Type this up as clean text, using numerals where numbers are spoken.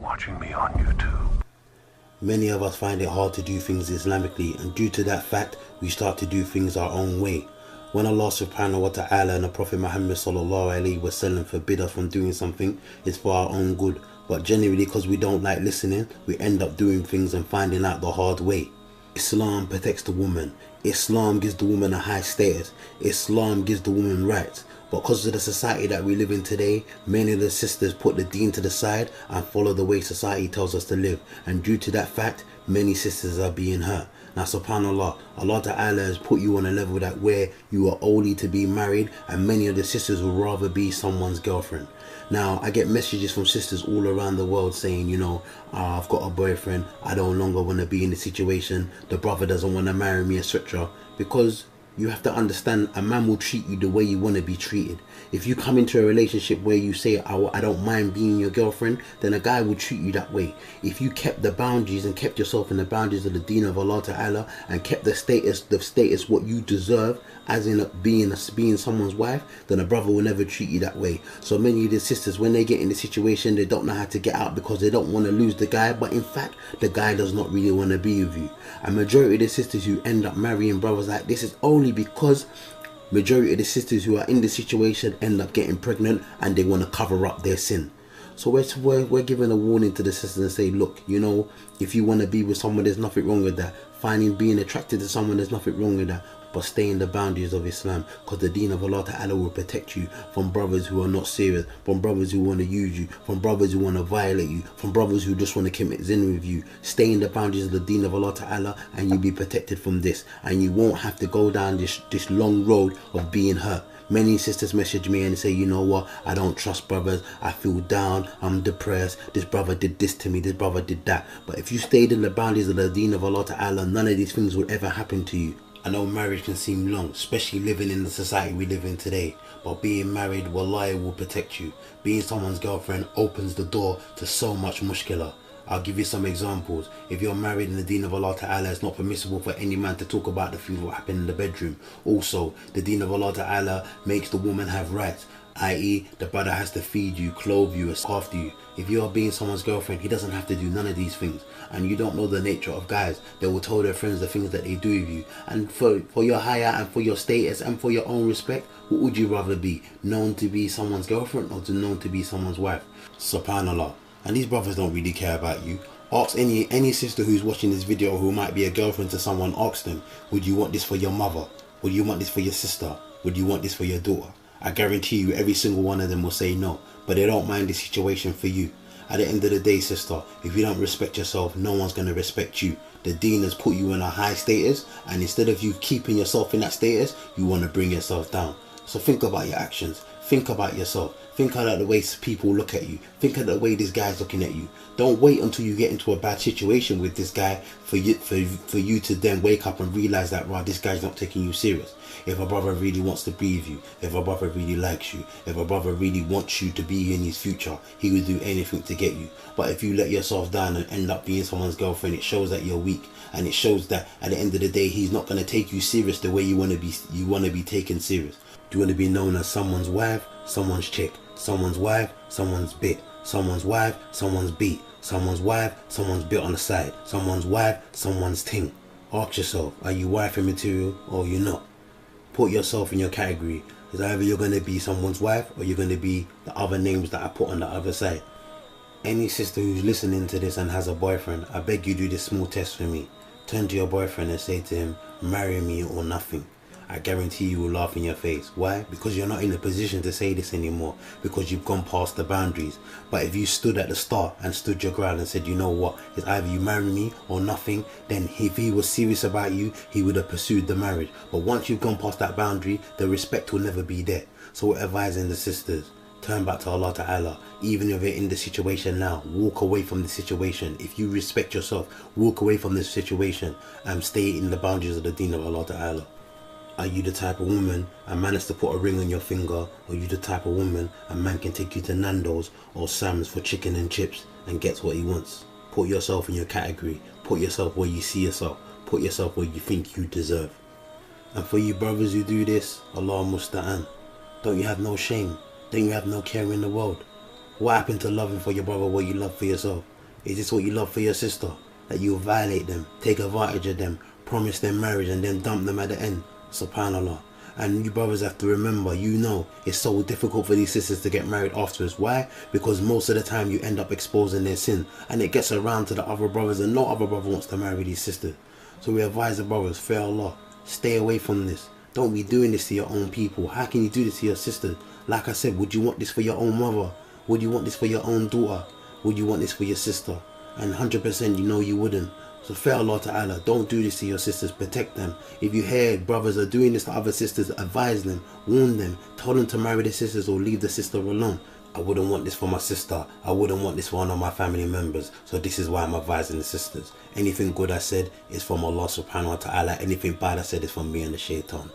watching me on YouTube. Many of us find it hard to do things Islamically, and due to that fact, we start to do things our own way. When Allah subhanahu wa ta'ala and the Prophet Muhammad sallallahu alaihi wasallam forbid us from doing something, it's for our own good. But generally, because we don't like listening, we end up doing things and finding out the hard way. Islam protects the woman. Islam gives the woman a high status. Islam gives the woman rights. But because of the society that we live in today, many of the sisters put the deen to the side and follow the way society tells us to live. And due to that fact, many sisters are being hurt. Now subhanAllah, Allah Ta'ala has put you on a level that where you are only to be married, and many of the sisters would rather be someone's girlfriend. Now I get messages from sisters all around the world saying, you know, I've got a boyfriend, I no longer want to be in the situation, the brother doesn't want to marry me, etc. Because you have to understand, a man will treat you the way you want to be treated. If you come into a relationship where you say, I don't mind being your girlfriend, then a guy will treat you that way. If you kept the boundaries and kept yourself in the boundaries of the deen of Allah Ta'ala and kept the status what you deserve, as in being someone's wife, then a brother will never treat you that way. So many of the sisters, when they get in the situation, they don't know how to get out because they don't want to lose the guy, but in fact the guy does not really want to be with you. And majority of the sisters who end up marrying brothers like this is only because majority of the sisters who are in the situation end up getting pregnant and they want to cover up their sin. So we're giving a warning to the sisters and say, look, you know, if you want to be with someone, there's nothing wrong with that. Being attracted to someone, there's nothing wrong with that. But stay in the boundaries of Islam, because the deen of Allah Ta'ala will protect you from brothers who are not serious, from brothers who want to use you, from brothers who want to violate you, from brothers who just want to commit sin with you. Stay in the boundaries of the deen of Allah Ta'ala and you'll be protected from this, and you won't have to go down this long road of being hurt. Many sisters message me and say, you know what, I don't trust brothers, I feel down, I'm depressed, this brother did this to me, this brother did that. But if you stayed in the boundaries of the deen of Allah Ta'ala, none of these things would ever happen to you. I know marriage can seem long, especially living in the society we live in today, but being married, wallahi, will protect you. Being someone's girlfriend opens the door to so much mushkila. I'll give you some examples. If you're married in the deen of Allah Ta'ala, it's not permissible for any man to talk about the things that happen in the bedroom. Also, the deen of Allah Ta'ala makes the woman have rights, i.e. the brother has to feed you, clothe you, look after you. If you are being someone's girlfriend, he doesn't have to do none of these things. And you don't know the nature of guys. They will tell their friends the things that they do with you. And for your hire and for your status and for your own respect, what would you rather be? Known to be someone's girlfriend or known to be someone's wife? SubhanAllah. And these brothers don't really care about you. Ask any sister who's watching this video who might be a girlfriend to someone, ask them, would you want this for your mother? Would you want this for your sister? Would you want this for your daughter? I guarantee you every single one of them will say no, but they don't mind the situation for you. At the end of the day, sister, if you don't respect yourself, no one's going to respect you. The deen has put you in a high status, and instead of you keeping yourself in that status, you want to bring yourself down. So think about your actions. Think about yourself. Think about the way people look at you. Think of the way this guy's looking at you. Don't wait until you get into a bad situation with this guy for you to then wake up and realize that, wow, this guy's not taking you serious. If a brother really wants to be with you, if a brother really likes you, if a brother really wants you to be in his future, he will do anything to get you. But if you let yourself down and end up being someone's girlfriend, it shows that you're weak, and it shows that at the end of the day, he's not going to take you serious the way you want to be taken serious. Do you want to be known as someone's wife, someone's chick, someone's wife, someone's bit, someone's wife, someone's beat, someone's wife, someone's bit on the side, someone's wife, someone's ting? Ask yourself, are you wifey material or you're not? Put yourself in your category. It's either you're going to be someone's wife or you're going to be the other names that I put on the other side. Any sister who's listening to this and has a boyfriend, I beg you do this small test for me. Turn to your boyfriend and say to him, marry me or nothing. I guarantee you will laugh in your face. Why? Because you're not in a position to say this anymore, because you've gone past the boundaries. But if you stood at the start and stood your ground and said, you know what, it's either you marry me or nothing, then if he was serious about you, he would have pursued the marriage. But once you've gone past that boundary, the respect will never be there. So we're advising the sisters, turn back to Allah Ta'ala. Even if you're in the situation now, walk away from the situation. If you respect yourself, walk away from this situation and stay in the boundaries of the deen of Allah Ta'ala. Are you the type of woman a man has to put a ring on your finger? Or are you the type of woman a man can take you to Nando's or Sam's for chicken and chips and gets what he wants? Put yourself in your category. Put yourself where you see yourself. Put yourself where you think you deserve. And for you brothers who do this, Allah musta'an. Don't you have no shame? Don't you have no care in the world? What happened to loving for your brother what you love for yourself? Is this what you love for your sister? That you violate them, take advantage of them, promise them marriage and then dump them at the end? Subhanallah. And you brothers have to remember, you know, it's so difficult for these sisters to get married afterwards. Why? Because most of the time you end up exposing their sin, and it gets around to the other brothers, and no other brother wants to marry these sisters. So we advise the brothers, fear Allah, stay away from this. Don't be doing this to your own people. How can you do this to your sister? Like I said, would you want this for your own mother? Would you want this for your own daughter? Would you want this for your sister? And 100% you know you wouldn't. So fear Allah Ta'ala, don't do this to your sisters, protect them. If you hear brothers are doing this to other sisters, advise them, warn them, tell them to marry their sisters or leave the sister alone. I wouldn't want this for my sister. I wouldn't want this for one of my family members. So this is why I'm advising the sisters. Anything good I said is from Allah Subhanahu wa Ta'ala. Anything bad I said is from me and the shaitan.